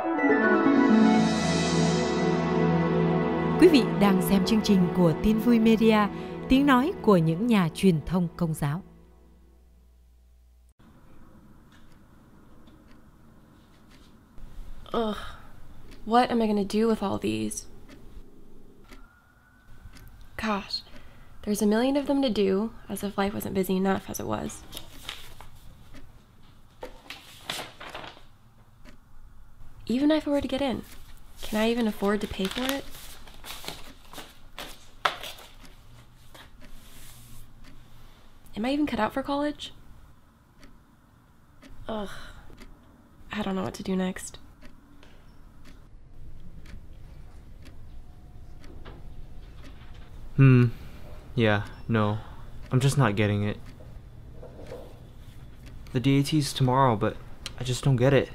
Quý vị đang xem chương trình của Tin Vui Media, tiếng nói của những nhà truyền thông Công giáo. Ugh, what am I going to do with all these? Gosh, there's a million of them to do, as if life wasn't busy enough as it was. Even if I were to get in, can I even afford to pay for it? Am I even cut out for college? Ugh, I don't know what to do next. Yeah, no. I'm just not getting it. The DAT's tomorrow, but I just don't get it.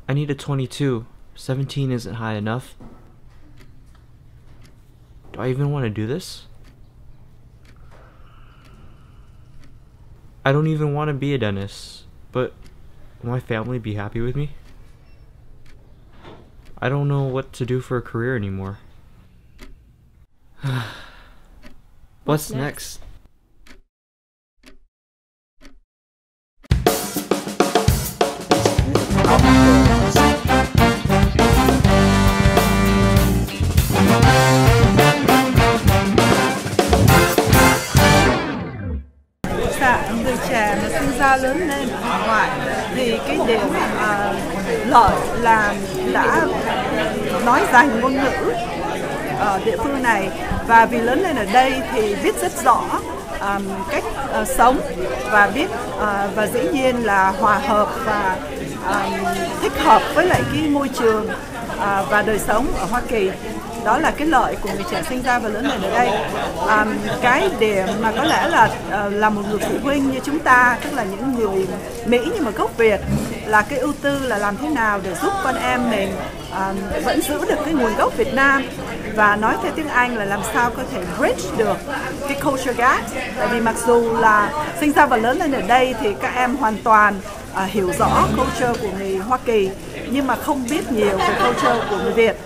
I need a 22. 17 isn't high enough. Do I even want to do this? I don't even want to be a dentist, but will my family be happy with me? I don't know what to do for a career anymore. What's next? Người trẻ mà sinh ra lớn lên ở ngoại thì cái điểm lợi là đã nói rành ngôn ngữ ở địa phương này, và vì lớn lên ở đây thì biết rất rõ cách sống và biết và dĩ nhiên là hòa hợp và thích hợp với lại cái môi trường và đời sống ở Hoa Kỳ. Đó là cái lợi của người trẻ sinh ra và lớn lên ở đây. Cái điểm mà có lẽ là một người phụ huynh như chúng ta, tức là những người Mỹ nhưng mà gốc Việt, là cái ưu tư là làm thế nào để giúp con em mình vẫn giữ được cái nguồn gốc Việt Nam, và nói theo tiếng Anh là làm sao có thể bridge được cái culture gap. Tại vì mặc dù là sinh ra và lớn lên ở đây thì các em hoàn toàn hiểu rõ culture của người Hoa Kỳ, nhưng mà không biết nhiều về culture của người Việt.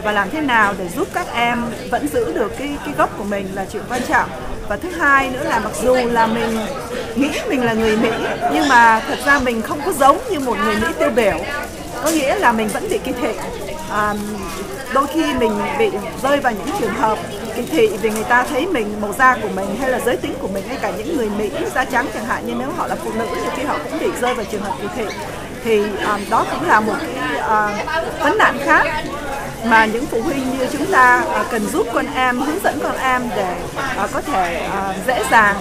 Và làm thế nào để giúp các em vẫn giữ được cái gốc của mình là chuyện quan trọng. Và thứ hai nữa là mặc dù là mình nghĩ mình là người Mỹ, nhưng mà thật ra mình không có giống như một người Mỹ tiêu biểu. Có nghĩa là mình vẫn bị kỳ thị. Đôi khi mình bị rơi vào những trường hợp kỳ thị vì người ta thấy mình, màu da của mình hay là giới tính của mình, hay cả những người Mỹ da trắng chẳng hạn, như nếu họ là phụ nữ thì họ cũng bị rơi vào trường hợp kỳ thị. Thì đó cũng là một cái vấn nạn khác mà những phụ huynh như chúng ta cần giúp con em, hướng dẫn con em để có thể dễ dàng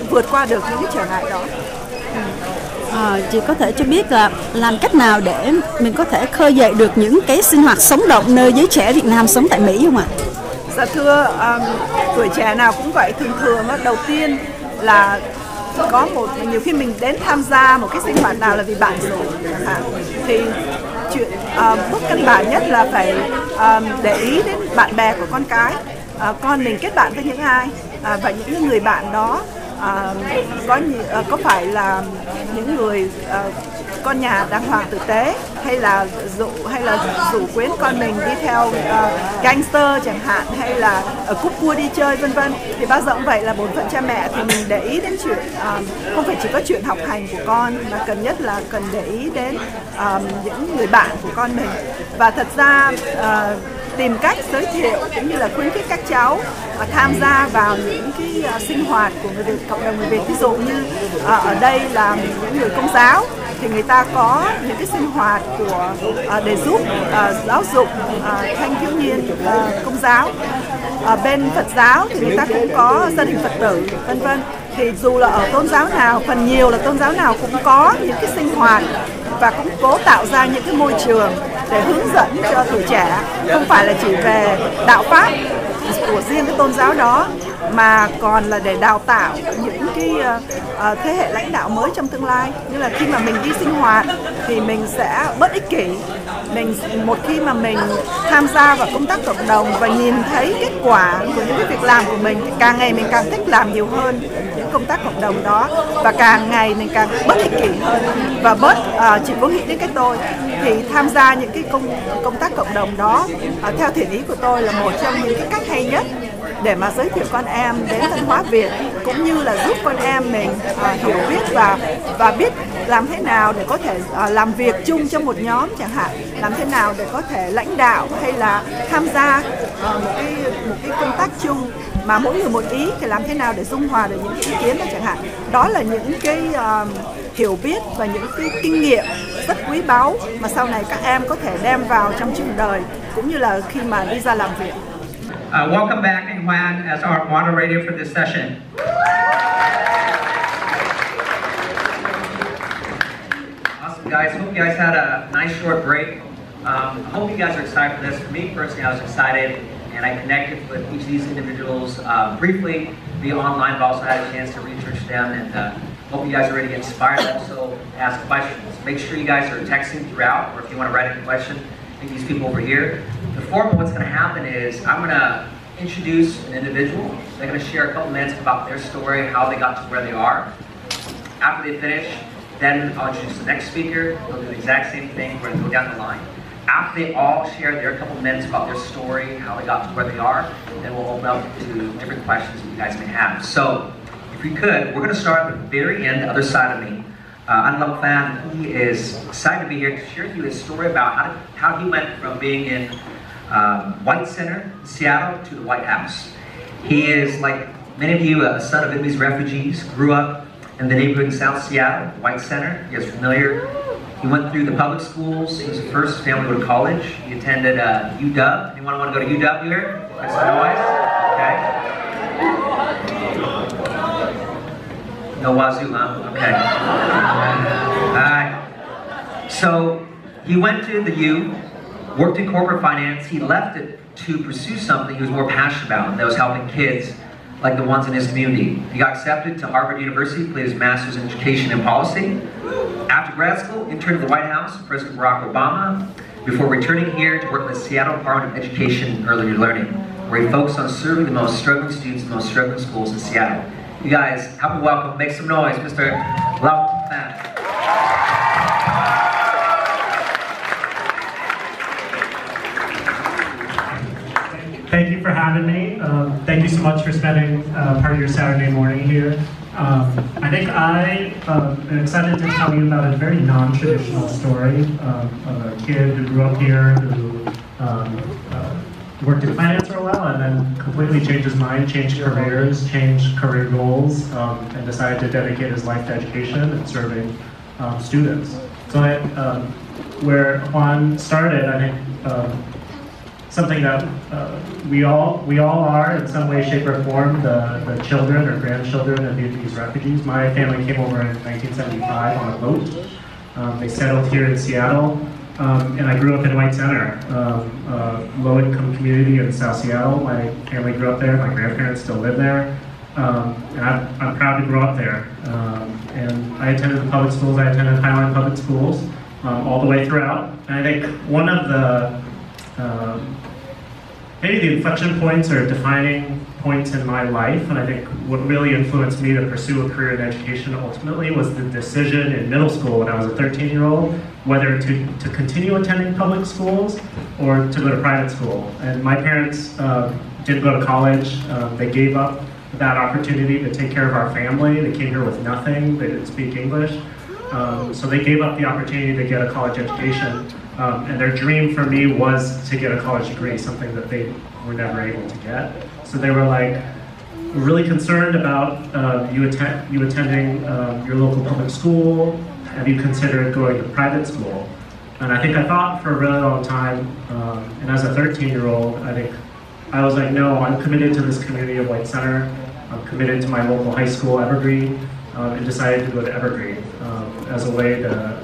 vượt qua được những cái trở ngại đó. Chị có thể cho biết là làm cách nào để mình có thể khơi dậy được những cái sinh hoạt sống động nơi giới trẻ Việt Nam sống tại Mỹ không ạ? Dạ thưa, tuổi trẻ nào cũng vậy. Thường đầu tiên là có nhiều khi mình đến tham gia một cái sinh hoạt nào là vì bạn rủ chẳng hạn, thì bước căn bản nhất là phải để ý đến bạn bè của con cái. Con mình kết bạn với những ai, và những người bạn đó có phải là những người con nhà đàng hoàng tử tế, hay là rủ quyến con mình đi theo gangster chẳng hạn, hay là cúp cua đi chơi vân vân. Thì bao giờ cũng vậy, là bổn phận cha mẹ thì mình để ý đến chuyện không phải chỉ có chuyện học hành của con, mà cần nhất là cần để ý đến những người bạn của con mình. Và thật ra tìm cách giới thiệu cũng như là khuyến khích các cháu tham gia vào những cái sinh hoạt của người Việt, cộng đồng người Việt. Ví dụ như ở đây là những người Công giáo thì người ta có những cái sinh hoạt để giúp giáo dục thanh thiếu niên Công giáo. Bên Phật giáo thì người ta cũng có gia đình Phật tử vân vân. Thì dù là ở tôn giáo nào, phần nhiều là tôn giáo nào cũng có những cái sinh hoạt và cũng cố tạo ra những cái môi trường để hướng dẫn cho tuổi trẻ, không phải là chỉ về đạo pháp của riêng cái tôn giáo đó, mà còn là để đào tạo những cái thế hệ lãnh đạo mới trong tương lai. Như là khi mà mình đi sinh hoạt thì mình sẽ bớt ích kỷ. Một khi mà mình tham gia vào công tác cộng đồng và nhìn thấy kết quả của những cái việc làm của mình thì càng ngày mình càng thích làm nhiều hơn những công tác cộng đồng đó, và càng ngày mình càng bớt ích kỷ hơn và bớt chỉ có nghĩ đến cái tôi. Thì tham gia những cái công tác cộng đồng đó theo thiện ý của tôi là một trong những cái cách hay nhất để mà giới thiệu con em đến văn hóa Việt, cũng như là giúp con em mình hiểu biết và biết làm thế nào để có thể làm việc chung trong một nhóm chẳng hạn, làm thế nào để có thể lãnh đạo hay là tham gia một cái công tác chung mà mỗi người một ý, thì làm thế nào để dung hòa được những cái ý kiến đó chẳng hạn. Đó là những cái hiểu biết và những cái kinh nghiệm rất quý báu mà sau này các em có thể đem vào trong trường đời cũng như là khi mà đi ra làm việc. Welcome back, and Hoan, as our moderator for this session. Awesome, guys. Hope you guys had a nice short break. I hope you guys are excited for this. For me personally, I was excited, and I connected with each of these individuals briefly via online, but also had a chance to research them, and hope you guys are ready to get inspired. Also, ask questions. Make sure you guys are texting throughout, or if you want to write a question, I think these people over here. The form of what's going to happen is I'm going to introduce an individual. They're going to share a couple minutes about their story, how they got to where they are. After they finish, then I'll introduce the next speaker. They'll do the exact same thing. We're going to go down the line. After they all share their couple minutes about their story, how they got to where they are, then we'll open up to different questions that you guys may have. So, if we could, we're going to start at the very end, the other side of me. Phan, he is excited to be here to share with you his story about how he went from being in White Center, Seattle, to the White House. He is, like many of you, a son of Vietnamese refugees, grew up in the neighborhood in South Seattle, White Center. You guys are familiar. He went through the public schools. He was the first family to go to college. He attended UW. Anyone want to go to UW here? Make some noise. Okay. No wazoo, huh? Okay. So he went to the U, worked in corporate finance. He left it to pursue something he was more passionate about, and that was helping kids like the ones in his community. He got accepted to Harvard University, played his master's in education and policy. After grad school, interned at the White House, President Barack Obama, before returning here to work in the Seattle Department of Education and Early Learning, where he focused on serving the most struggling students in the most struggling schools in Seattle. You guys, help me welcome, make some noise, Mr. Phan. Thank you for having me. Thank you so much for spending part of your Saturday morning here. I think I am excited to tell you about a very non-traditional story of a kid who grew up here, who worked in finance for a while and then completely changed his mind, changed careers, changed career goals, and decided to dedicate his life to education and serving students. So where Hoan started, I think something that we all are in some way, shape, or form, the children or grandchildren of Vietnamese refugees. My family came over in 1975 on a boat. They settled here in Seattle, and I grew up in White Center, low-income community in South Seattle. My family grew up there. My grandparents still live there, and I'm proud to grow up there. And I attended the public schools. I attended Highline Public Schools all the way throughout. And I think one of the maybe the inflection points or defining points in my life, and I think what really influenced me to pursue a career in education ultimately was the decision in middle school when I was a 13-year-old, whether to continue attending public schools or to go to private school. And my parents didn't go to college. They gave up that opportunity to take care of our family. They came here with nothing. They didn't speak English. So they gave up the opportunity to get a college education. And their dream for me was to get a college degree, something that they were never able to get. So they were like, we're really concerned about you attending your local public school. Have you considered going to private school? And I think I thought for a really long time, and as a 13-year-old, I think I was like, no, I'm committed to this community of White Center. I'm committed to my local high school, Evergreen, and decided to go to Evergreen as a way to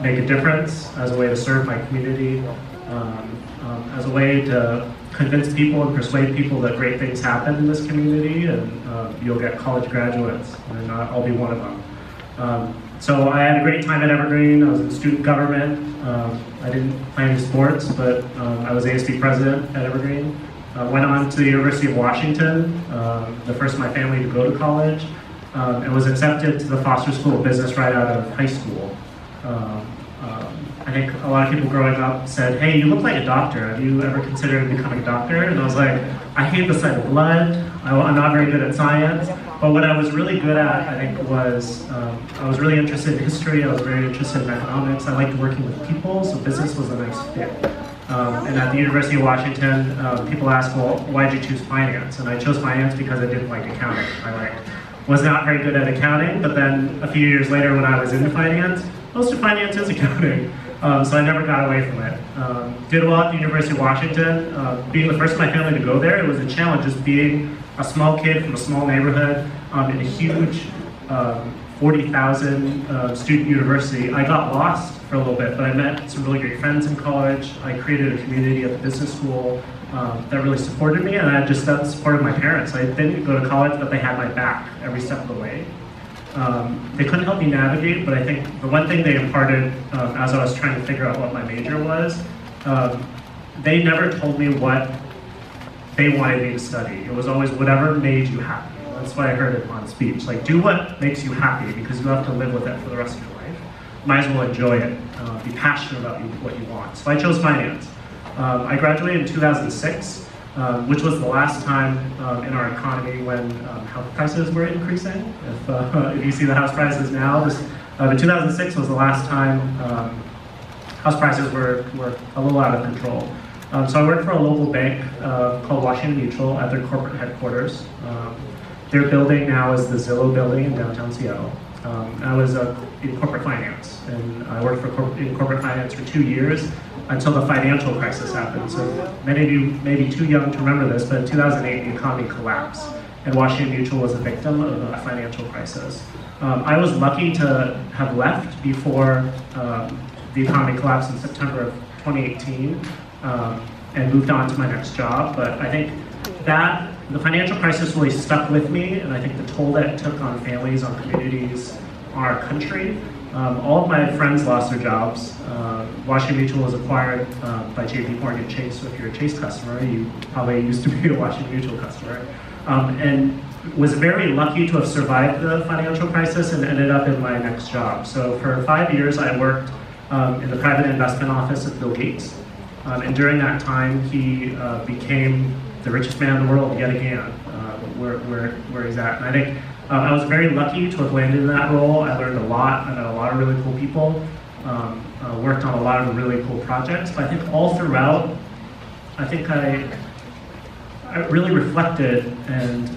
make a difference, as a way to serve my community, as a way to convince people and persuade people that great things happen in this community, and you'll get college graduates, and I'll be one of them. So I had a great time at Evergreen. I was in student government. I didn't play any sports, but I was ASB president at Evergreen. Went on to the University of Washington, the first of my family to go to college, and was accepted to the Foster School of Business right out of high school. I think a lot of people growing up said, hey, you look like a doctor. Have you ever considered becoming a doctor? And I was like, I hate the sight of blood. I'm not very good at science. But what I was really good at, I think, was I was really interested in history. I was very interested in economics. I liked working with people, so business was a nice fit. And at the University of Washington, people ask, well, why did you choose finance? And I chose finance because I didn't like accounting. I was not very good at accounting, but then a few years later when I was in finance, most of finance is accounting. So I never got away from it. Did well at the University of Washington. Being the first of my family to go there, it was a challenge, just being a small kid from a small neighborhood in a huge 40,000 student university. I got lost for a little bit, but I met some really great friends in college. I created a community at the business school that really supported me, and I just supported my parents. I didn't go to college, but they had my back every step of the way. They couldn't help me navigate, but I think the one thing they imparted as I was trying to figure out what my major was, they never told me what they wanted me to study. It was always whatever made you happy. That's why I heard it on speech. Like, do what makes you happy, because you have to live with it for the rest of your life. Might as well enjoy it. Be passionate about what you want. So I chose finance. I graduated in 2006. Which was the last time in our economy when house prices were increasing. If you see the house prices now, in 2006 was the last time house prices were a little out of control. So I worked for a local bank called Washington Mutual at their corporate headquarters. Their building now is the Zillow building in downtown Seattle. I was in corporate finance, and I worked in corporate finance for 2 years, until the financial crisis happened. So many of you may be too young to remember this, but in 2008, the economy collapsed, and Washington Mutual was a victim of the financial crisis. I was lucky to have left before the economy collapsed in September of 2018, and moved on to my next job. But I think that the financial crisis really stuck with me, and I think the toll that it took on families, on communities, on our country. All of my friends lost their jobs. Washington Mutual was acquired by JP Morgan Chase, so if you're a Chase customer, you probably used to be a Washington Mutual customer. And was very lucky to have survived the financial crisis and ended up in my next job. So for 5 years, I worked in the private investment office of Bill Gates. And during that time, he became the richest man in the world yet again, where he's at. And I think I was very lucky to have landed in that role. I learned a lot. I met a lot of really cool people. Worked on a lot of really cool projects. But I think all throughout, I think I really reflected and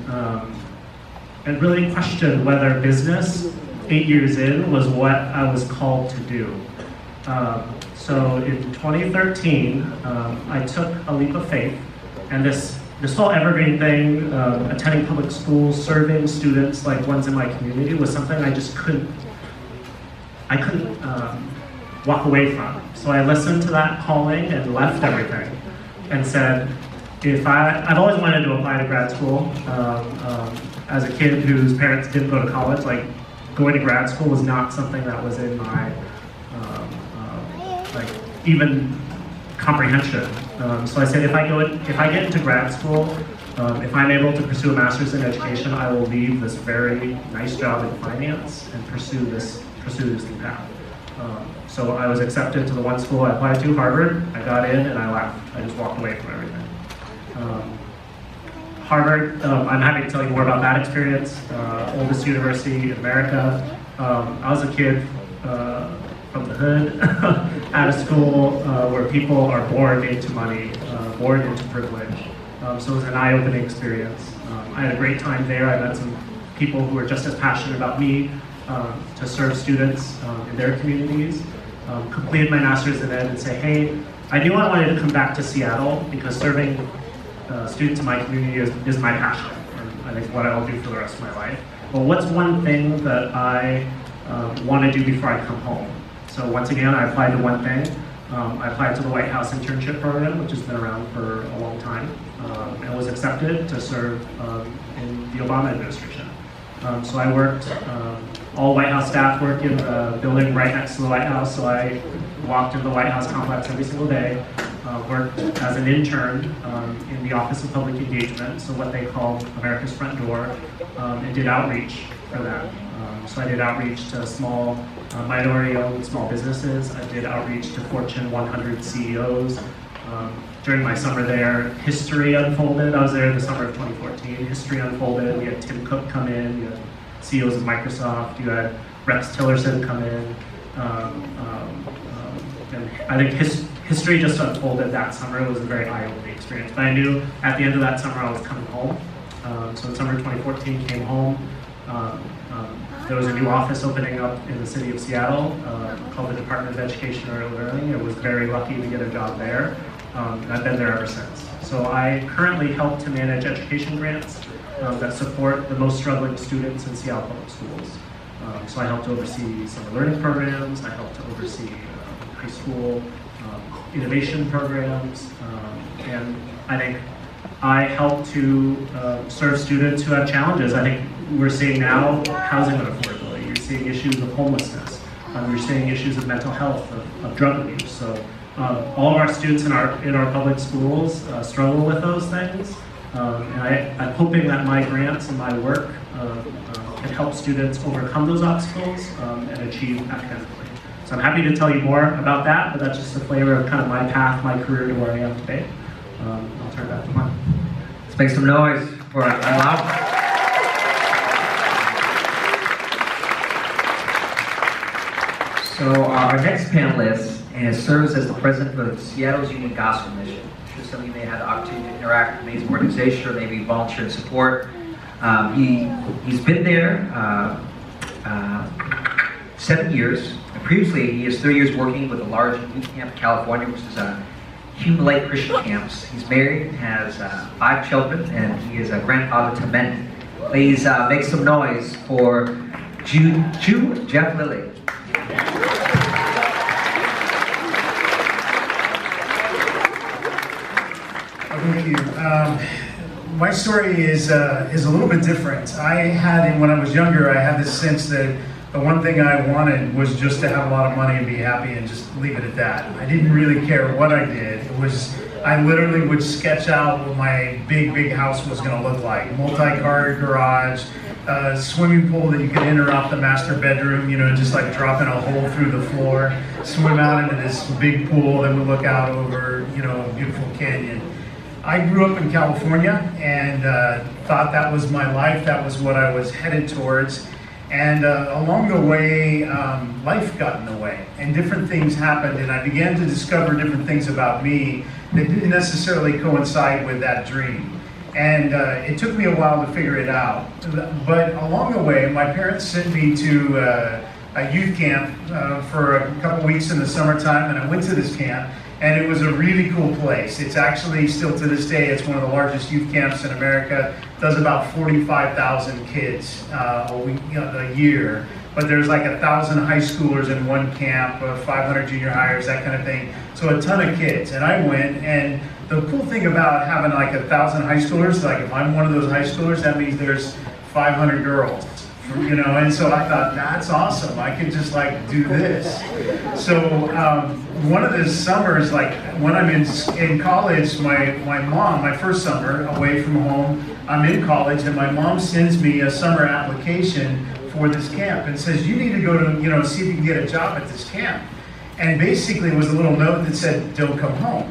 really questioned whether business 8 years in was what I was called to do. So in 2013, I took a leap of faith, and this whole Evergreen thing, attending public schools, serving students like ones in my community, was something I just couldn't walk away from. So I listened to that calling and left everything and said, I've always wanted to apply to grad school. As a kid whose parents didn't go to college, like going to grad school was not something that was in my even comprehension. So I said, if I get into grad school, if I'm able to pursue a master's in education, I will leave this very nice job in finance and pursue this new path. So I was accepted to the one school I applied to, Harvard. I got in and I left. I just walked away from everything. Harvard, I'm happy to tell you more about that experience. Oldest university in America. I was a kid from the hood, out of school, where people are born into money, born into privilege. So it was an eye-opening experience. I had a great time there. I met some people who were just as passionate about me to serve students in their communities. Completed my master's in ed and say, hey, I knew I wanted to come back to Seattle because serving students in my community is my passion, and I think what I'll do for the rest of my life. But what's one thing that I want to do before I come home? So once again, I applied to one thing. I applied to the White House internship program, which has been around for a long time, and was accepted to serve in the Obama administration. So I worked, all White House staff work in the building right next to the White House, so I walked into the White House complex every single day, worked as an intern in the Office of Public Engagement, so what they call America's Front Door, and did outreach for that. So I did outreach to small, minority-owned small businesses. I did outreach to Fortune 100 CEOs. During my summer there, history unfolded. I was there in the summer of 2014. History unfolded. We had Tim Cook come in. You had CEOs of Microsoft. You had Rex Tillerson come in. And I think history just unfolded that summer. It was a very eye-opening experience. But I knew at the end of that summer I was coming home. So in summer 2014, came home. There was a new office opening up in the city of Seattle called the Department of Education and Early Learning. I was very lucky to get a job there. And I've been there ever since. So I currently help to manage education grants that support the most struggling students in Seattle public schools. So I help to oversee summer learning programs. I help to oversee high school innovation programs. And I think I help to serve students who have challenges. I think we're seeing now housing unaffordability. You're seeing issues of homelessness. You're seeing issues of mental health, of drug abuse. So all of our students in our public schools struggle with those things. And I'm hoping that my grants and my work can help students overcome those obstacles and achieve academically. So I'm happy to tell you more about that, but that's just a flavor of kind of my path, my career to where I am today. I'll turn it back to Phan. Let's make some noise for Allow. So our next panelist serves as the president of Seattle's Union Gospel Mission. I'm sure some of you may have had the opportunity to interact with an amazing organization or maybe volunteer and support. He's been there 7 years. And previously, he has 3 years working with a large youth camp in California, which is a Human Light Christian camps. He's married, has 5 children, and he is a grandfather to many. Please make some noise for Jeff Lilley. Thank you. My story is a little bit different. When I was younger, I had this sense that the one thing I wanted was just to have a lot of money and be happy and just leave it at that. I didn't really care what I did. I literally would sketch out what my big house was going to look like. Multi-car garage, swimming pool that you could enter off the master bedroom, just like dropping a hole through the floor, swim out into this big pool that would look out over, a beautiful canyon. I grew up in California and thought that was my life, that was what I was headed towards. And along the way, life got in the way and different things happened, and I began to discover different things about me that didn't necessarily coincide with that dream. And it took me a while to figure it out. But along the way, my parents sent me to a youth camp for a couple weeks in the summertime, and I went to this camp. And it was a really cool place. It's actually still to this day, it's one of the largest youth camps in America. It does about 45,000 kids a year. But there's like 1,000 high schoolers in one camp, 500 junior hires, that kind of thing. So a ton of kids. And I went, and the cool thing about having like 1,000 high schoolers, like if I'm one of those high schoolers, that means there's 500 girls. And so I thought, that's awesome. I could just like do this. So one of the summers, like when I'm in college, my mom, my first summer away from home, I'm in college, and my mom sends me a summer application for this camp and says, you need to go to, see if you can get a job at this camp. And basically it was a little note that said, don't come home.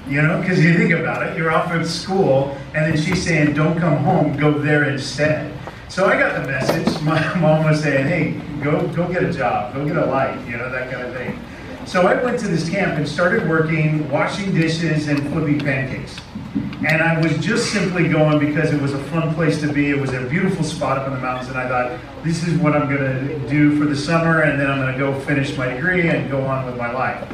Because you think about it, you're off at school, and then she's saying, don't come home, go there instead. So I got the message. My mom was saying, hey, go get a job, go get a life, that kind of thing. So I went to this camp and started working, washing dishes and flipping pancakes. And I was just simply going because it was a fun place to be. It was a beautiful spot up in the mountains, and I thought, this is what I'm going to do for the summer, and then I'm going to go finish my degree and go on with my life.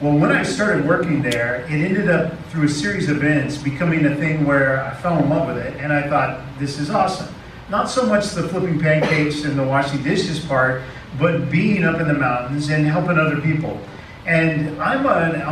Well, when I started working there, it ended up, through a series of events, becoming a thing where I fell in love with it, and I thought, this is awesome. Not so much the flipping pancakes and the washing dishes part, but being up in the mountains and helping other people. And I'm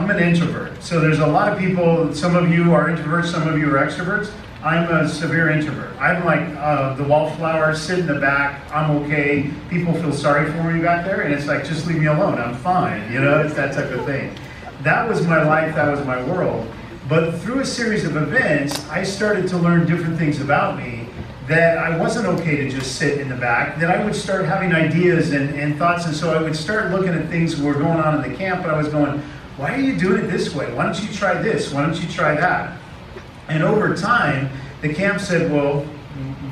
an introvert. So there's a lot of people, some of you are introverts, some of you are extroverts. I'm a severe introvert. I'm like the wallflower, sit in the back, I'm okay. People feel sorry for me back there, and it's like, just leave me alone, I'm fine. You know, it's that type of thing. That was my life, that was my world. But through a series of events, I started to learn different things about me, that I wasn't okay to just sit in the back, that I would start having ideas and thoughts, and so I would start looking at things that were going on in the camp, and I was going, why are you doing it this way? Why don't you try this? Why don't you try that? And over time, the camp said, well,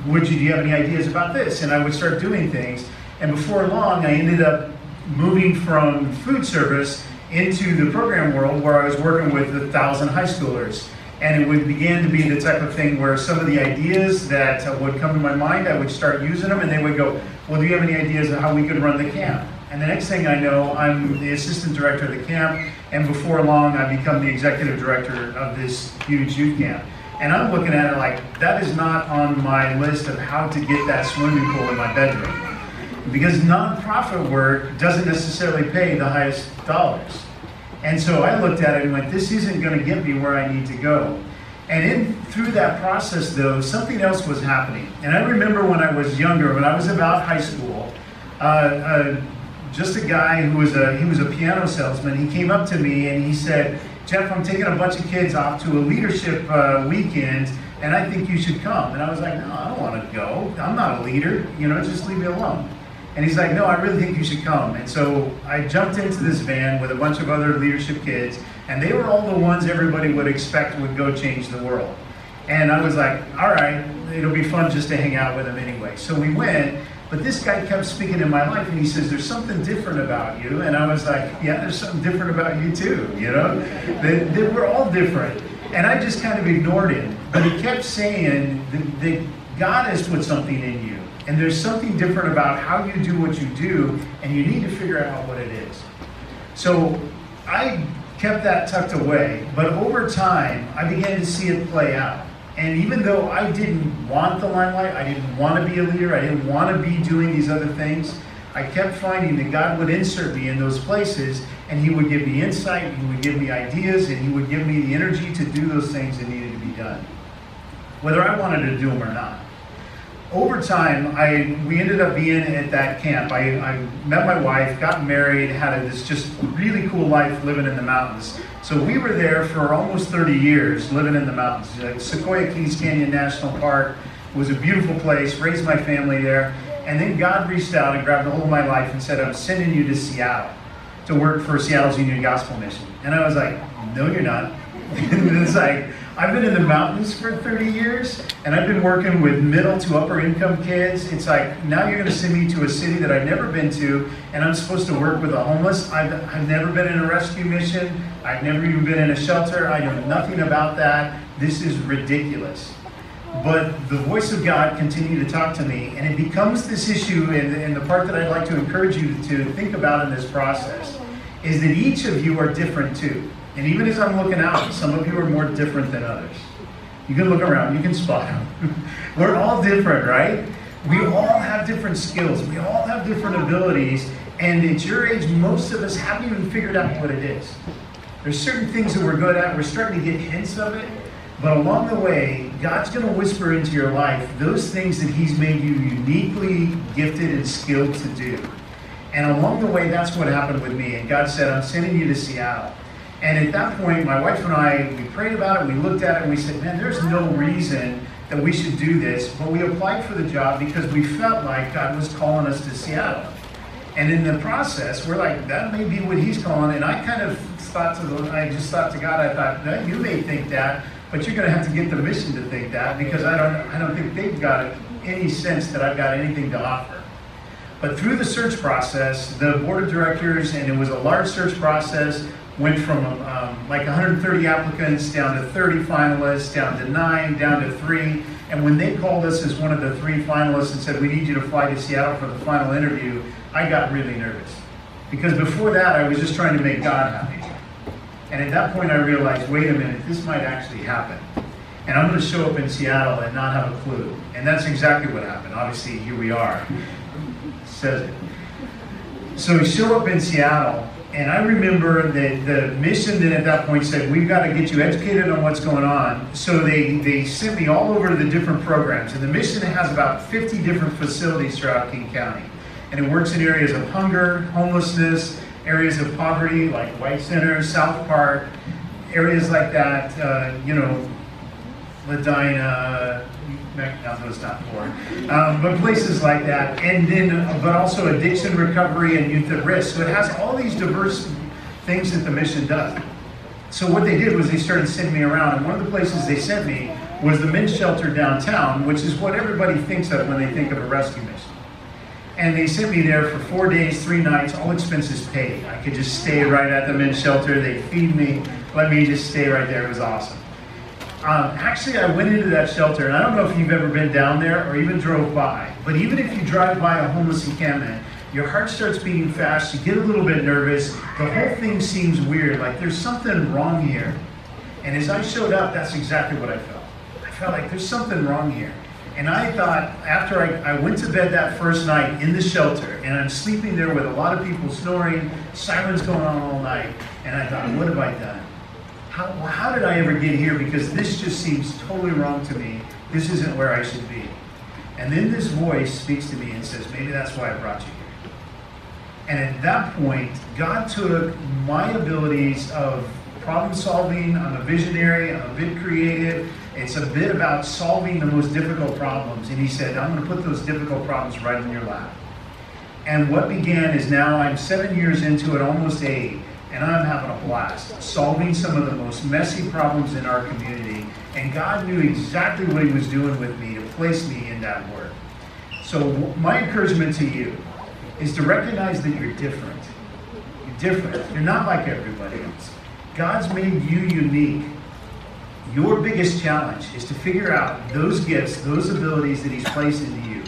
do you have any ideas about this? And I would start doing things, and before long, I ended up moving from food service into the program world, where I was working with 1,000 high schoolers. And it began to be the type of thing where some of the ideas that would come to my mind, I would start using them, and they would go, well, do you have any ideas of how we could run the camp? And the next thing I know, I'm the assistant director of the camp, and before long, I become the executive director of this huge youth camp. And I'm looking at it like, that is not on my list of how to get that swimming pool in my bedroom. Because nonprofit work doesn't necessarily pay the highest dollars. And so I looked at it and went, this isn't going to get me where I need to go. And through that process, though, something else was happening. And I remember when I was younger, when I was about high school, just a guy who was a piano salesman, he came up to me and he said, Jeff, I'm taking a bunch of kids off to a leadership weekend, and I think you should come. And I was like, no, I don't want to go. I'm not a leader. You know, just leave me alone. And he's like, no, I really think you should come. And so I jumped into this van with a bunch of other leadership kids, and they were all the ones everybody would expect would go change the world. And I was like, all right, it'll be fun just to hang out with them anyway. So we went, but this guy kept speaking in my life, and he says, there's something different about you. And I was like, yeah, there's something different about you too, you know? They were all different. And I just kind of ignored him. But he kept saying that God has put something in you. And there's something different about how you do what you do, and you need to figure out what it is. So I kept that tucked away, but over time, I began to see it play out. And even though I didn't want the limelight, I didn't want to be a leader, I didn't want to be doing these other things, I kept finding that God would insert me in those places, and He would give me insight, He would give me ideas, and He would give me the energy to do those things that needed to be done, whether I wanted to do them or not. Over time, we ended up being at that camp. I met my wife, got married, had this just really cool life living in the mountains. So we were there for almost 30 years living in the mountains. Sequoia Keys Canyon National Park was a beautiful place, raised my family there. And then God reached out and grabbed a hold of my life and said, I'm sending you to Seattle to work for Seattle's Union Gospel Mission. And I was like, no, you're not. And it's like, I've been in the mountains for 30 years, and I've been working with middle to upper income kids. It's like, now you're going to send me to a city that I've never been to, and I'm supposed to work with the homeless. I've never been in a rescue mission. I've never even been in a shelter. I know nothing about that. This is ridiculous. But the voice of God continued to talk to me, and it becomes this issue, and the part that I'd like to encourage you to think about in this process is that each of you are different too. And even as I'm looking out, some of you are more different than others. You can look around, you can spot them. We're all different, right? We all have different skills. We all have different abilities. And at your age, most of us haven't even figured out what it is. There's certain things that we're good at. We're starting to get hints of it. But along the way, God's going to whisper into your life those things that He's made you uniquely gifted and skilled to do. And along the way, that's what happened with me. And God said, I'm sending you to Seattle. And at that point, my wife and I, we prayed about it, we looked at it, and we said, man, there's no reason that we should do this. But we applied for the job because we felt like God was calling us to Seattle. And in the process, we're like, that may be what He's calling. And I kind of thought to God, I thought, no, you may think that, but you're going to have to get the mission to think that, because I don't think they've got any sense that I've got anything to offer. But through the search process, the board of directors, and it was a large search process, went from like 130 applicants down to 30 finalists, down to 9, down to 3. And when they called us as one of the 3 finalists and said, we need you to fly to Seattle for the final interview, I got really nervous. Because before that, I was just trying to make God happy. And at that point, I realized, wait a minute, this might actually happen. And I'm going to show up in Seattle and not have a clue. And that's exactly what happened. Obviously, here we are. It says it. So we show up in Seattle, and I remember that the mission then at that point said, we've got to get you educated on what's going on. So they sent me all over to the different programs. And the mission has about 50 different facilities throughout King County. And it works in areas of hunger, homelessness, areas of poverty like White Center, South Park, areas like that, Medina, no, it's not poor, but places like that, and then, but also addiction recovery and youth at risk. So it has all these diverse things that the mission does. So what they did was they started sending me around, and one of the places they sent me was the men's shelter downtown, which is what everybody thinks of when they think of a rescue mission. And they sent me there for 4 days, 3 nights, all expenses paid. I could just stay right at the men's shelter. They feed me, let me just stay right there. It was awesome. Actually, I went into that shelter, and I don't know if you've ever been down there or even drove by, but even if you drive by a homeless encampment, your heart starts beating fast, you get a little bit nervous, the whole thing seems weird, like there's something wrong here. And as I showed up, that's exactly what I felt. I felt like there's something wrong here. And I thought, after I went to bed that first night in the shelter, and I'm sleeping there with a lot of people snoring, sirens going on all night, and I thought, what have I done? How did I ever get here? Because this just seems totally wrong to me. This isn't where I should be. And then this voice speaks to me and says, maybe that's why I brought you here. And at that point, God took my abilities of problem solving. I'm a visionary, I'm a bit creative. It's a bit about solving the most difficult problems. And he said, I'm going to put those difficult problems right in your lap. And what began is now I'm 7 years into it, almost 8. And I'm having a blast, solving some of the most messy problems in our community. And God knew exactly what he was doing with me to place me in that work. So my encouragement to you is to recognize that you're different. You're different. You're not like everybody else. God's made you unique. Your biggest challenge is to figure out those gifts, those abilities that he's placed into you.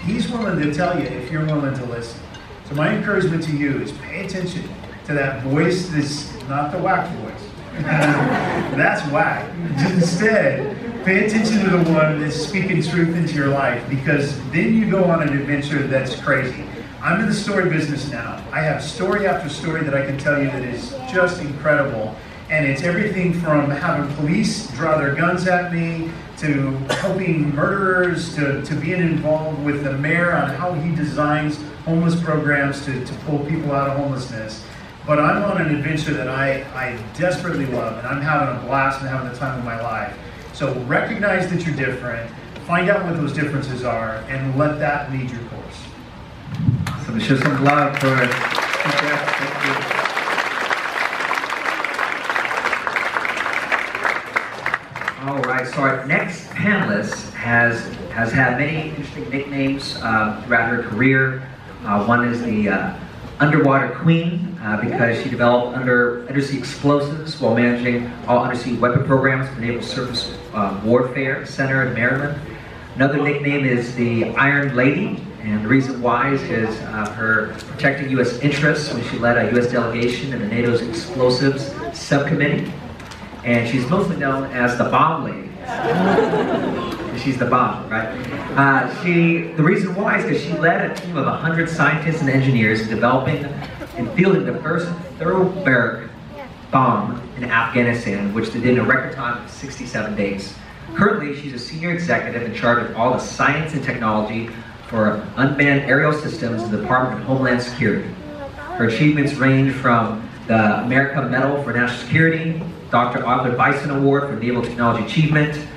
He's willing to tell you if you're willing to listen. So my encouragement to you is pay attention to that voice that's not the whack voice. That's whack. Instead, pay attention to the one that's speaking truth into your life, because then you go on an adventure that's crazy. I'm in the story business now. I have story after story that I can tell you that is just incredible. And it's everything from having police draw their guns at me, to helping murderers, to being involved with the mayor on how he designs homeless programs to pull people out of homelessness. But I'm on an adventure that I desperately love, and I'm having a blast and having the time of my life. So recognize that you're different, find out what those differences are, and let that lead your course. So show some love for Thank you. All right, so our next panelist has had many interesting nicknames throughout her career. One is the Underwater Queen, because she developed undersea explosives while managing all undersea weapon programs for Naval Surface Warfare Center in Maryland. Another nickname is the Iron Lady, and the reason why is because her protecting U.S. interests when she led a U.S. delegation in the NATO's Explosives Subcommittee. And she's mostly known as the Bomb Lady. She's the bomb, right? The reason why is because she led a team of 100 scientists and engineers in developing and fielding the first thorough bomb in Afghanistan, which they did in a record time of 67 days. Currently, she's a senior executive in charge of all the science and technology for unmanned aerial systems in the Department of Homeland Security. Her achievements range from the America Medal for National Security, Dr. Arthur Bison Award for Naval Technology Achievement,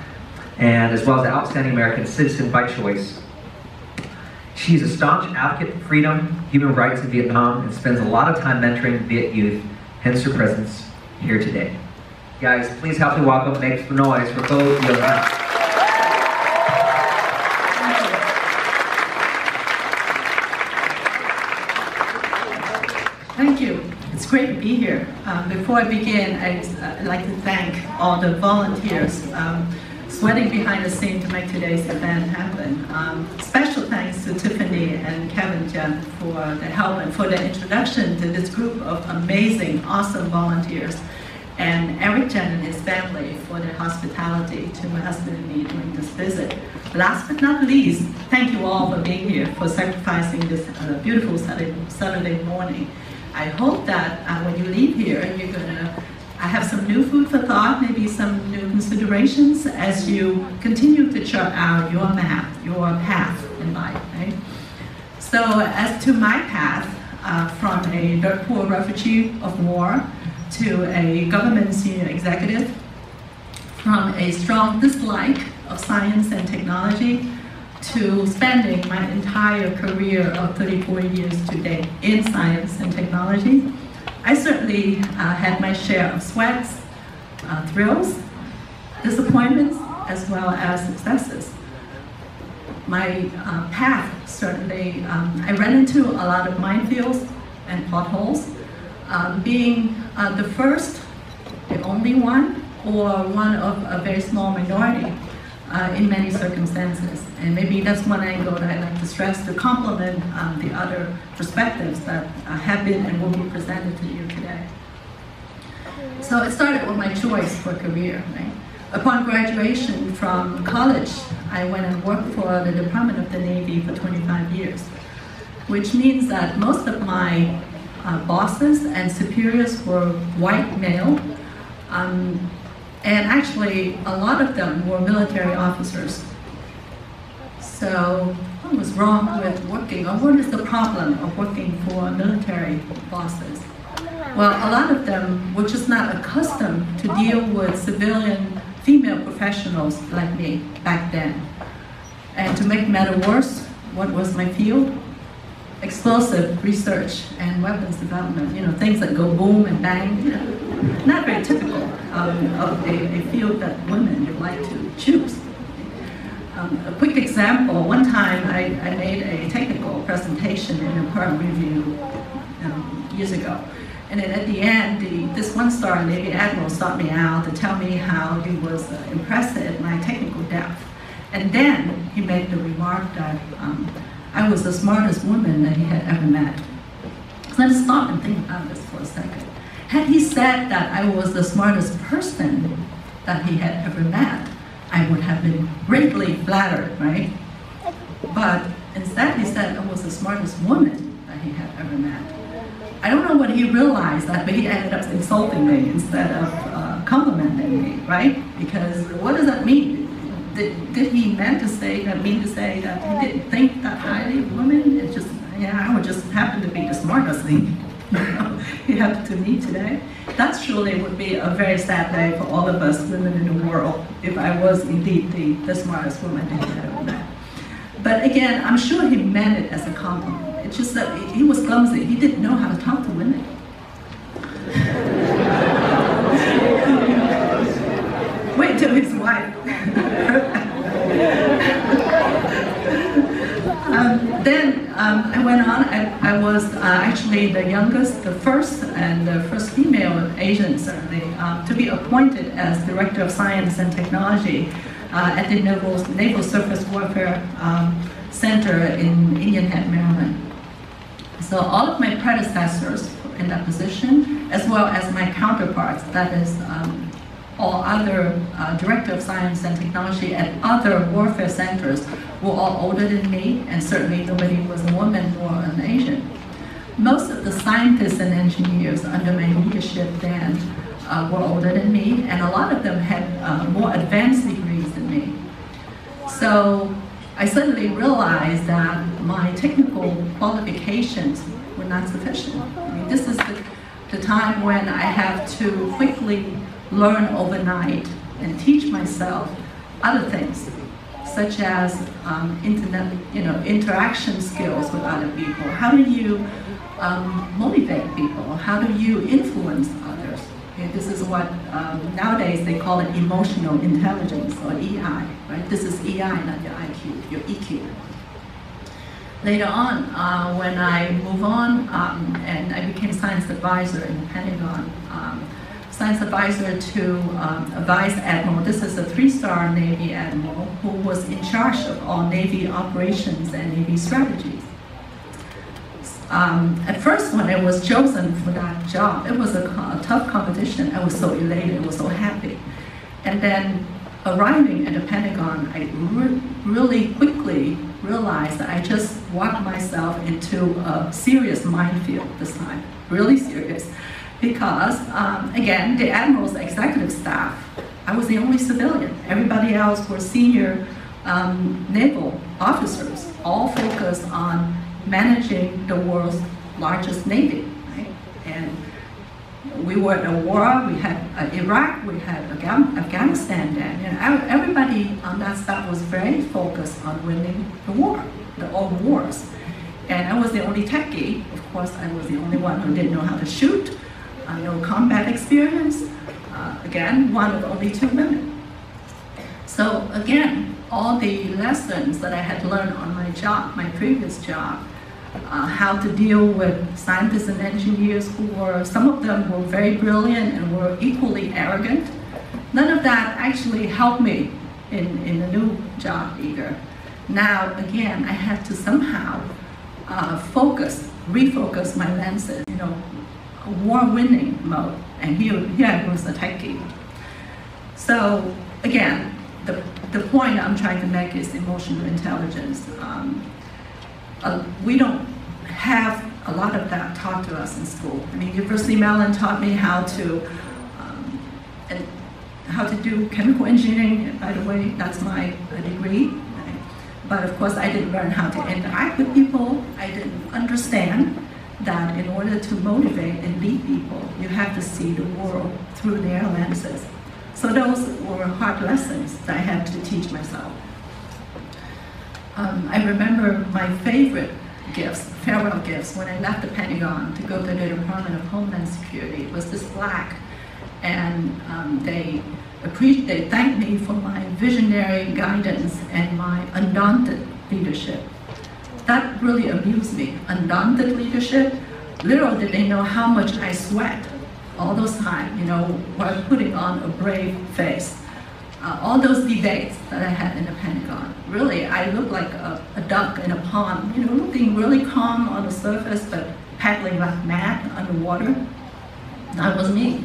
and as well as the Outstanding American Citizen by Choice. She's a staunch advocate for freedom, human rights in Vietnam, and spends a lot of time mentoring Viet youth, hence her presence here today. Guys, please help me welcome, make some noise for both of you. Thank you. It's great to be here. Before I begin, I'd like to thank all the volunteers sweating behind the scenes to make today's event happen. Special thanks to Tiffany and Kevin Jen for the help and for the introduction to this group of amazing, awesome volunteers. and Eric Jen and his family for their hospitality to my husband and me during this visit. Last but not least, thank you all for being here, for sacrificing this beautiful Saturday morning. I hope that when you leave here, you're gonna have some new food for thought, maybe some new considerations as you continue to chart out your map, your path in life, right? So as to my path, from a dirt poor refugee of war to a government senior executive, from a strong dislike of science and technology to spending my entire career of 34 years to date in science and technology, I certainly had my share of sweats, thrills, disappointments, as well as successes. My path, certainly, I ran into a lot of minefields and potholes. Being the first, the only one, or one of a very small minority in many circumstances. And maybe that's one angle that I'd like to stress to complement the other perspectives that have been and will be presented to you today. So it started with my choice for career, right? Upon graduation from college, I went and worked for the Department of the Navy for 25 years, which means that most of my bosses and superiors were white male, and actually a lot of them were military officers. So what was wrong with working, or what is the problem of working for military bosses? Well, a lot of them were just not accustomed to deal with civilian female professionals like me back then. And to make matters worse, what was my field? Explosive research and weapons development, you know, things that go boom and bang, you know, not very typical of a field that women would like to choose. A quick example, one time I made a technical presentation in a Perm review years ago. And then at the end, this one-star Navy Admiral sought me out to tell me how he was impressed at my technical depth. And then he made the remark that I was the smartest woman that he had ever met. So let's stop and think about this for a second. Had he said that I was the smartest person that he had ever met, I would have been greatly flattered, right? But instead he said I was the smartest woman that he had ever met. I don't know what he realized, but he ended up insulting me instead of complimenting me, right? Because what does that mean? Did he mean to say that he didn't think that highly of women? It's just, yeah, I would just happen to be the smartest thing. He happened to me today. That surely would be a very sad day for all of us women in the world if I was indeed the smartest woman that he had ever met. But again, I'm sure he meant it as a compliment. It's just that he was clumsy. He didn't know how to talk to women. Wait till his wife. Then I went on. I was actually the youngest, the first female Asian, certainly, to be appointed as Director of Science and Technology at the Naval Surface Warfare Center in Indian Head, Maryland. So all of my predecessors in that position, as well as my counterparts, that is all other Director of Science and Technology at other warfare centers, were all older than me, and certainly nobody was a woman or an Asian. Most of the scientists and engineers under my leadership then were older than me, and a lot of them had more advanced degrees than me. So I suddenly realized that my technical qualifications were not sufficient. I mean, this is the time when I have to quickly learn overnight and teach myself other things, such as interaction skills with other people. How do you motivate people? How do you influence others? Okay, this is what nowadays they call it emotional intelligence, or EI, right? This is EI, not your IQ, your EQ. Later on, when I move on and I became science advisor in the Pentagon, science advisor to a Vice Admiral. This is a 3-star Navy Admiral who was in charge of all Navy operations and Navy strategies. At first, when I was chosen for that job, it was a tough competition. I was so elated, I was so happy. And then arriving at the Pentagon, I really quickly realized that I just walked myself into a serious minefield this time, really serious. Because, again, the Admiral's executive staff, I was the only civilian. Everybody else were senior naval officers, all focused on managing the world's largest navy, right? And we were in a war, we had Iraq, we had Afghanistan then, and everybody on that staff was very focused on winning the war, all the wars. And I was the only techie. Of course, I was the only one who didn't know how to shoot, no combat experience. Again, one of only 2 women. So again, all the lessons that I had learned on my job, my previous job, how to deal with scientists and engineers who were, some of them were very brilliant and were equally arrogant. None of that actually helped me in the new job either. Now, again, I had to somehow refocus my lenses, war-winning mode, and here I was a techie. So, again, the point I'm trying to make is emotional intelligence. We don't have a lot of that taught to us in school. I mean, University of Maryland taught me how to do chemical engineering. By the way, that's my degree. Right? But of course, I didn't learn how to interact with people. I didn't understand that in order to motivate and lead people, you have to see the world through their lenses. So those were hard lessons that I had to teach myself. I remember my favorite gifts, farewell gifts, when I left the Pentagon to go to the Department of Homeland Security. It was this plaque, and they thanked me for my visionary guidance and my undaunted leadership. That really amused me. Undaunted leadership. Little did they know how much I sweat all those times, while putting on a brave face. All those debates that I had in the Pentagon. Really, I looked like a duck in a pond, looking really calm on the surface, but paddling like mad underwater. That was me.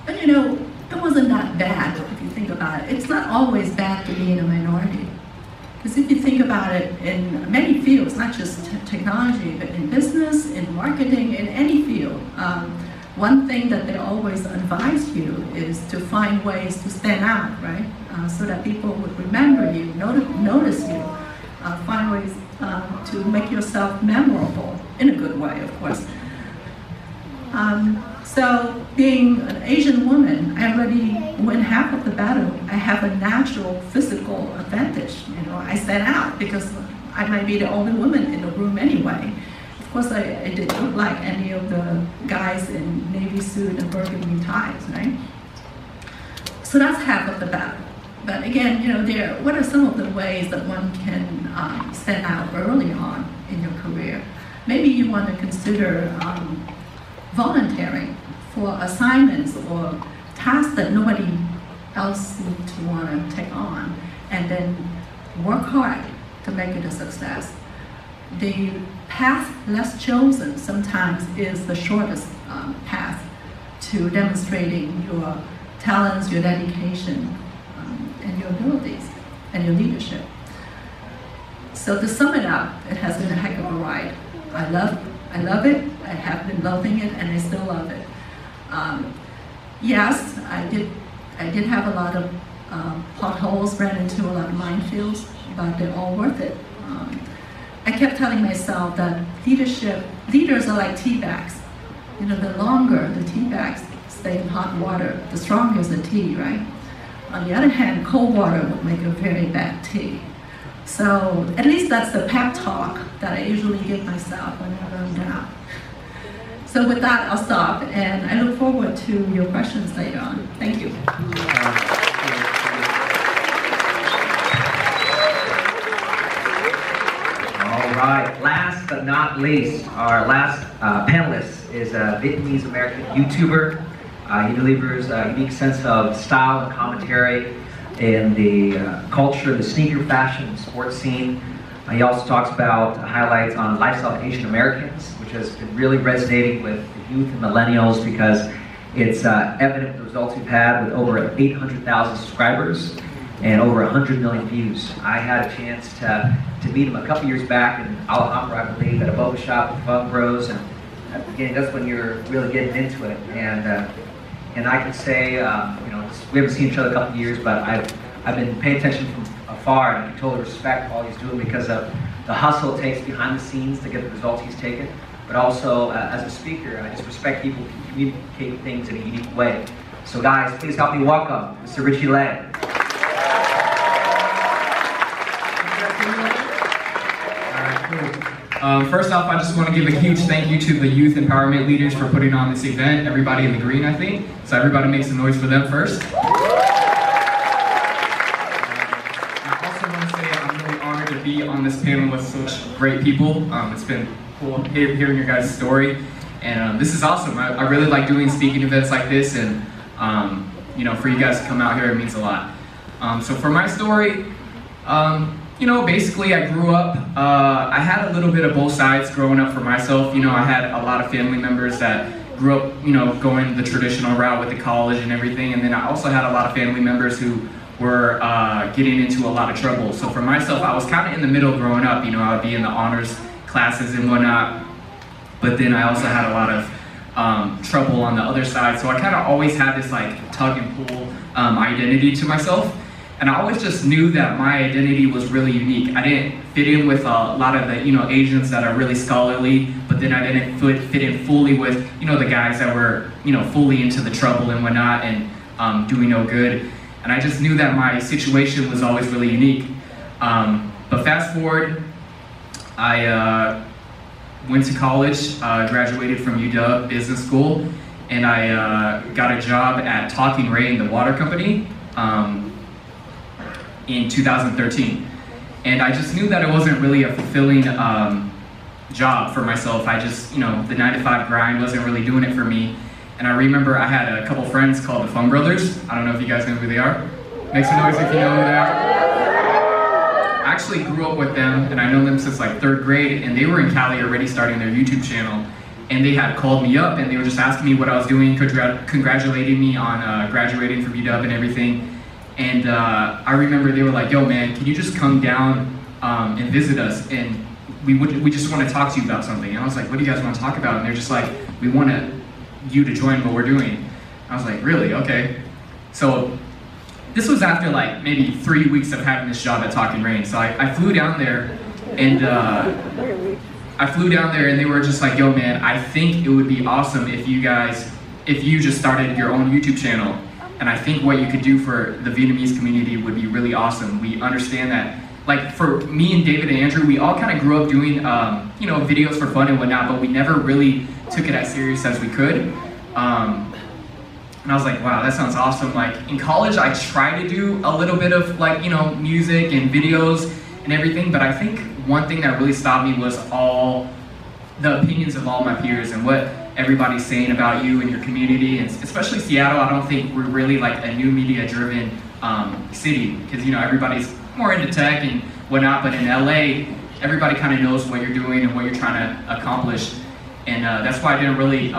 But it wasn't that bad if you think about it. It's not always bad to be in a minority. Because if you think about it, in many fields, not just technology, but in business, in marketing, in any field, one thing that they always advise you is to find ways to stand out, right? So that people would remember you, notice you, find ways to make yourself memorable, in a good way, of course. So being an Asian woman, I already win half of the battle. I have a natural physical advantage. I stand out because I might be the only woman in the room anyway. Of course, I didn't look like any of the guys in navy suit and burgundy ties, right? So that's half of the battle. But again, what are some of the ways that one can stand out early on in your career? Maybe you want to consider volunteering for assignments or tasks that nobody else seems to want to take on, and then work hard to make it a success. The path less chosen sometimes is the shortest path to demonstrating your talents, your dedication, and your abilities, and your leadership. So to sum it up, it has been a heck of a ride. I love it, I have been loving it, and I still love it. Yes, I did have a lot of potholes, ran into a lot of minefields, but they're all worth it. I kept telling myself that leaders are like tea bags. The longer the tea bags stay in hot water, the stronger is the tea, right? On the other hand, cold water would make a very bad tea. So at least that's the pep talk that I usually give myself whenever I'm down. So with that, I'll stop, and I look forward to your questions later on. Thank you. All right, last but not least, our last panelist is a Vietnamese-American YouTuber. He delivers a unique sense of style and commentary in the culture, the sneaker fashion and sports scene. He also talks about highlights on lifestyle of Asian Americans, which has been really resonating with the youth and millennials because it's evident the results we've had with over 800,000 subscribers and over 100 million views. I had a chance to meet him a couple years back in Alhambra, I believe, at a boba shop with Fun Bros, and at the beginning, that's when you're really getting into it. And I can say, you know, we haven't seen each other a couple of years, but I've been paying attention from afar, and I can totally respect all he's doing because of the hustle it takes behind the scenes to get the results he's taken. But also, as a speaker, I just respect people who can communicate things in a unique way. So guys, please help me welcome Mr. Richie Lilley. First off, I just want to give a huge thank you to the youth empowerment leaders for putting on this event. Everybody in the green, I think. So everybody make some noise for them first. I also want to say I'm really honored to be on this panel with such great people. It's been cool hearing your guys' story. And this is awesome. I really like doing speaking events like this, and you know, for you guys to come out here, it means a lot. So for my story, you know, basically I grew up, I had a little bit of both sides growing up for myself. You know, I had a lot of family members that grew up, you know, going the traditional route with the college and everything. And then I also had a lot of family members who were getting into a lot of trouble. So for myself, I was kind of in the middle growing up. You know, I would be in the honors classes and whatnot. But then I also had a lot of trouble on the other side. So I kind of always had this like tug and pull identity to myself. And I always just knew that my identity was really unique. I didn't fit in with a lot of the, you know, Asians that are really scholarly, but then I didn't fit in fully with, you know, the guys that were, you know, fully into the trouble and whatnot and doing no good. And I just knew that my situation was always really unique. But fast forward, I went to college, graduated from UW Business School, and I got a job at Talking Rain, the water company, in 2013. And I just knew that it wasn't really a fulfilling job for myself. I just, you know, the 9-to-5 grind wasn't really doing it for me. And I remember I had a couple friends called the Fun Brothers. I don't know if you guys know who they are. Make some noise if you know who they are. I actually grew up with them, and I know them since like 3rd grade, and they were in Cali already starting their YouTube channel. And they had called me up, and they were just asking me what I was doing, congratulating me on graduating from UW and everything. And I remember they were like, yo man, can you just come down and visit us? And we just want to talk to you about something. And I was like, what do you guys want to talk about? And they're just like, we want you to join what we're doing. I was like, really? Okay. So this was after like maybe 3 weeks of having this job at Talking Rain. So I flew down there, and and they were just like, yo man, I think it would be awesome if you just started your own YouTube channel. And I think what you could do for the Vietnamese community would be really awesome. We understand that, like for me and David and Andrew, we all kind of grew up doing, you know, videos for fun and whatnot, but we never really took it as serious as we could. And I was like, wow, that sounds awesome. Like in college, I tried to do a little bit of like, you know, music and videos and everything, but I think one thing that really stopped me was all the opinions of all my peers and what everybody's saying about you and your community, and especially Seattle. I don't think we're really like a new media driven city, because you know everybody's more into tech and whatnot, but in LA everybody kind of knows what you're doing and what you're trying to accomplish, and that's why I didn't really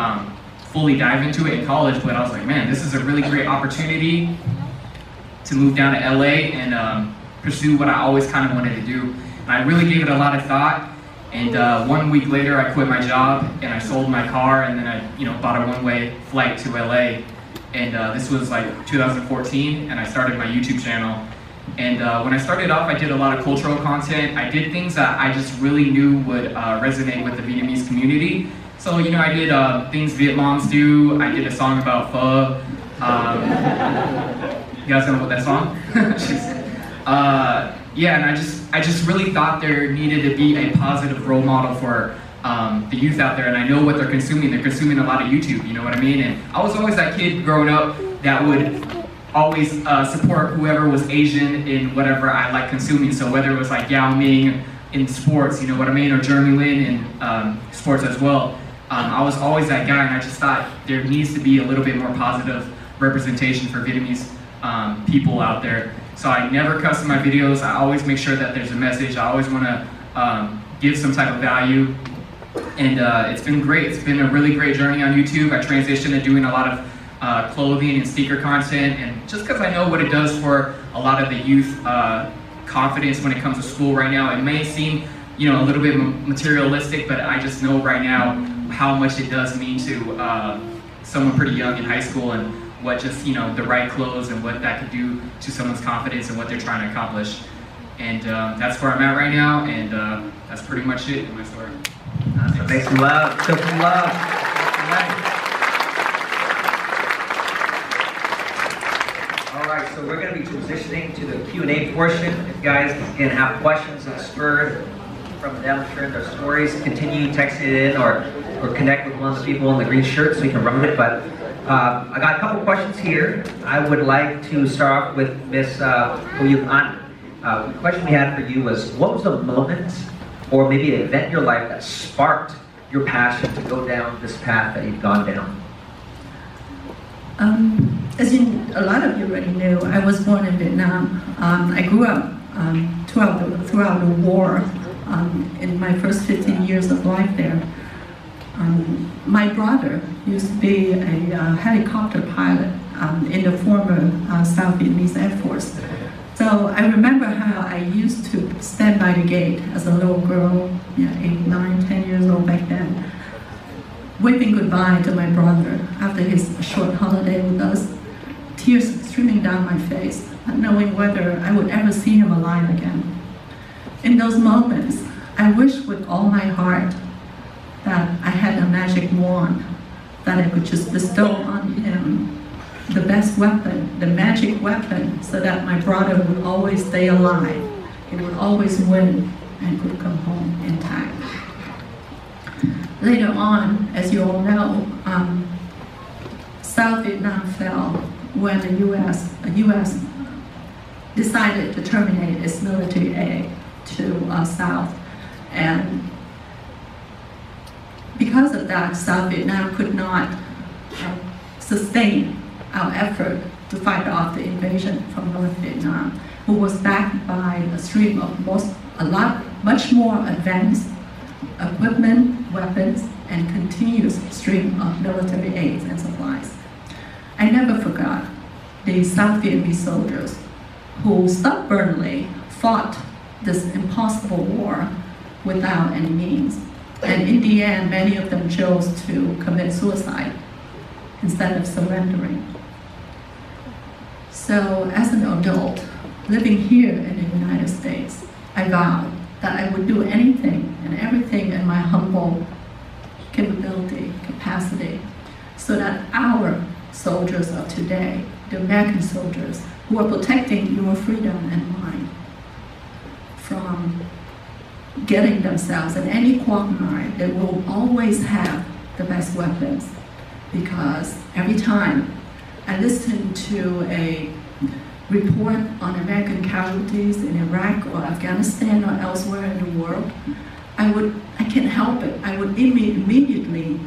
fully dive into it in college. But I was like, man, this is a really great opportunity to move down to LA and pursue what I always kind of wanted to do. And I really gave it a lot of thought. And 1 week later, I quit my job and I sold my car, and then I, you know, bought a one-way flight to LA. And this was like 2014, and I started my YouTube channel. And when I started off, I did a lot of cultural content. I did things that I just really knew would resonate with the Vietnamese community. So, you know, I did things Viet Moms do. I did a song about pho. You guys know what that song? Yeah, and I just really thought there needed to be a positive role model for the youth out there, and I know what they're consuming. They're consuming a lot of YouTube, you know what I mean? And I was always that kid growing up that would always support whoever was Asian in whatever I like consuming. So whether it was like Yao Ming in sports, you know what I mean, or Jeremy Lin in sports as well. I was always that guy, and I just thought there needs to be a little bit more positive representation for Vietnamese people out there. So I never custom my videos. I always make sure that there's a message. I always want to give some type of value. And it's been great. It's been a really great journey on YouTube. I transitioned to doing a lot of clothing and sneaker content, and just because I know what it does for a lot of the youth confidence when it comes to school right now. It may seem, you know, a little bit materialistic, but I just know right now how much it does mean to someone pretty young in high school, and what just, you know, the right clothes and what that could do to someone's confidence and what they're trying to accomplish. And that's where I'm at right now, and that's pretty much it in my story. So make some love, show some love. All right, so we're going to be transitioning to the Q&A portion. If you guys can have questions that spurred from them sharing their stories, continue texting it in, or connect with one of the people in the green shirt so we can run with it. But I got a couple questions here. I would like to start off with Miss Dương Nguyệt Ánh. The question we had for you was, what was the moment or maybe an event in your life that sparked your passion to go down this path that you've gone down? As a lot of you already know, I was born in Vietnam. I grew up throughout the war. In my first 15 years of life there. My brother used to be a helicopter pilot in the former South Vietnamese Air Force. So I remember how I used to stand by the gate as a little girl, 8, 9, 10 years old back then, waving goodbye to my brother after his short holiday with us, tears streaming down my face, not knowing whether I would ever see him alive again. In those moments, I wish with all my heart that I had a magic wand that I could just bestow on him the best weapon, the magic weapon, so that my brother would always stay alive. He would always win and could come home intact. Later on, as you all know, South Vietnam fell when the U.S. decided to terminate its military aid to South. And because of that, South Vietnam could not sustain our effort to fight off the invasion from North Vietnam, who was backed by a stream of much more advanced equipment, weapons, and continuous stream of military aids and supplies. I never forgot the South Vietnamese soldiers who stubbornly fought this impossible war without any means. And in the end, many of them chose to commit suicide instead of surrendering. So as an adult, living here in the United States, I vowed that I would do anything and everything in my humble capability, capacity, so that our soldiers of today, the American soldiers, who are protecting your freedom and mine from getting themselves in any quagmire, they will always have the best weapons. Because every time I listen to a report on American casualties in Iraq or Afghanistan or elsewhere in the world, I can't help it. I would immediately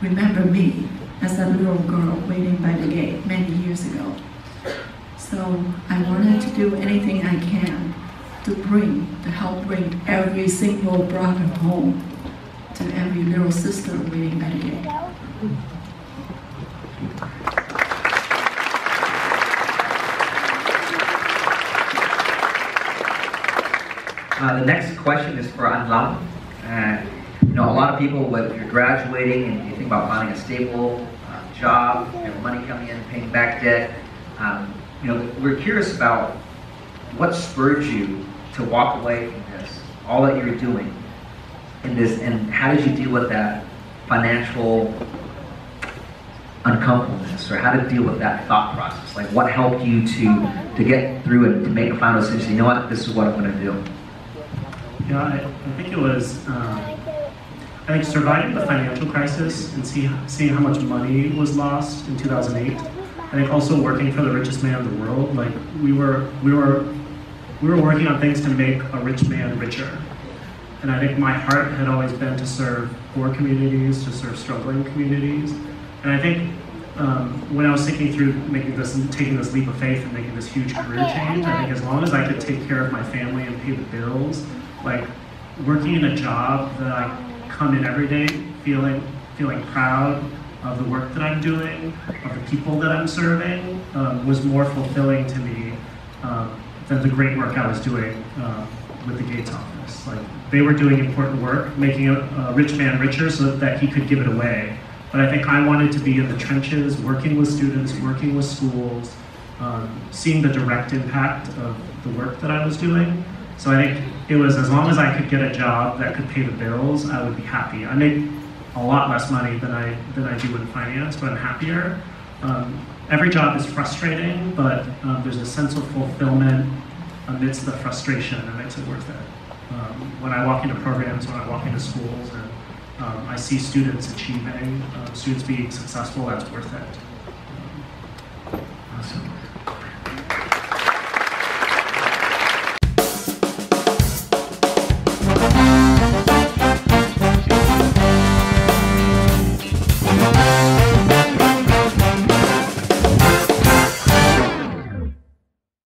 remember me as a little girl waiting by the gate many years ago. So I wanted to do anything I can to help bring every single brother home, to every little sister waiting by the gate. The next question is for Anh Long. You know, a lot of people, when you're graduating and you think about finding a stable job, you have money coming in, paying back debt, you know, we're curious about what spurred you to walk away from this, all that you're doing in this, and how did you deal with that financial uncomfortableness, or how to deal with that thought process? Like, what helped you to get through it, to make a final decision? You know what, this is what I'm going to do. Yeah, I think it was, I think surviving the financial crisis and seeing how much money was lost in 2008. I think also working for the richest man in the world. Like we were working on things to make a rich man richer. And I think my heart had always been to serve poor communities, to serve struggling communities. And I think when I was thinking through taking this leap of faith and making this huge career change, I think as long as I could take care of my family and pay the bills, like working in a job that I come in every day feeling proud of the work that I'm doing, of the people that I'm serving, was more fulfilling to me than the great work I was doing with the Gates office. Like, they were doing important work, making a rich man richer so that he could give it away. But I think I wanted to be in the trenches, working with students, working with schools, seeing the direct impact of the work that I was doing. So I think it was, as long as I could get a job that could pay the bills, I would be happy. I make a lot less money than I do in finance, but I'm happier. Every job is frustrating, but there's a sense of fulfillment amidst the frustration that makes it worth it. When I walk into programs, when I walk into schools, and I see students achieving, students being successful, that's worth it.